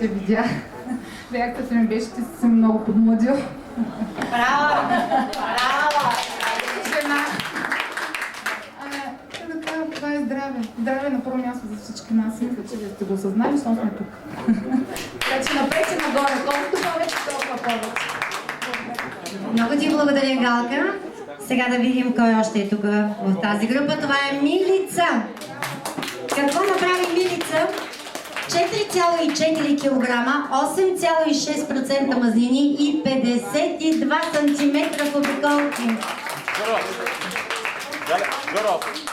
те видя. Реакцията ми беше, че си се много подмладил. Браво! Браво! Жена. Така, това е здраве. Здраве на първо място за всички нас. Мисля, че вие сте го осъзнали, защото сме тук. Така че напред и нагоре. Колкото повече, толкова повече. Много ти благодаря, Галка. Сега да видим кой още е тук в тази група. Това е Милица. Какво направи Милица? 4,4 кг, 8,6% мазнини и 52 см в обиколки.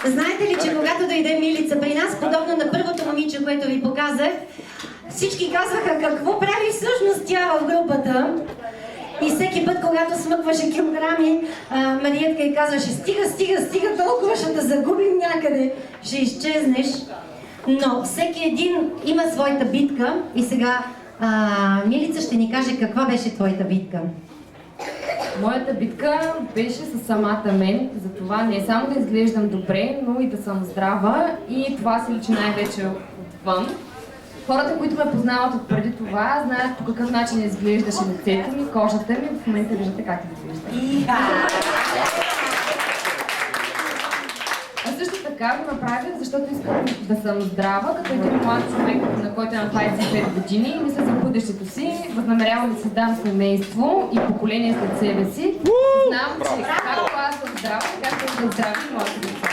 Знаете ли, че когато дойде Милица при нас, подобно на първото момиче, което ви показах, всички казваха какво прави всъщност тя в групата. И всеки път, когато смъкваше килограми, Мариетка й казваше: стига, толкова ще да загубим някъде, ще изчезнеш. Но всеки един има своята битка и сега Милица ще ни каже каква беше твоята битка. Моята битка беше с самата мен, за това не само да изглеждам добре, но и да съм здрава, и това се личи най-вече отвън. Хората, които ме познават от преди това, знаят по какъв начин изглеждаше лицето ми, кожата ми. В момента виждате как изглежда. А също така го направих, защото искам да съм здрава, като един млад човек, на който е на 25 години, и мисля за бъдещето си, възнамерявам да създам семейство и поколение след себе си. Знам, че както аз съм здрава, както да здрави моите деца.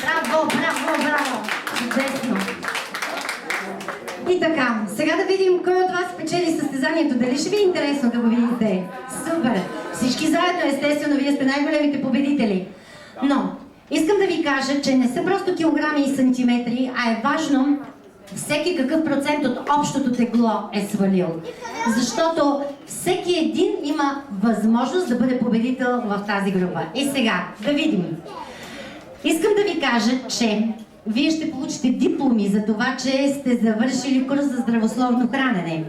Браво! Чудесно! И така, сега да видим кой от вас спечели състезанието. Дали ще ви е интересно да го видите? Супер! Всички заедно, естествено, вие сте най-големите победители. Но искам да ви кажа, че не са просто килограми и сантиметри, а е важно всеки какъв процент от общото тегло е свалил. Защото всеки един има възможност да бъде победител в тази група. И сега, да видим. Искам да ви кажа, че вие ще получите дипломи за това, че сте завършили курс за здравословно хранене.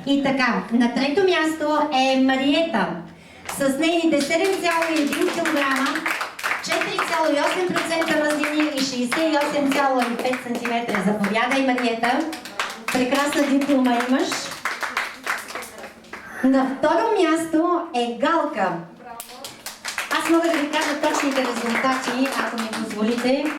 И така, на трето място е Мариета с нейните 7,1 кг, 4,8% мазнини и 68,5 см. Заповядай, Мариета. Прекрасна диплома имаш. На второ място е Галка. Аз мога да ви кажа точните резултати, ако ми позволите.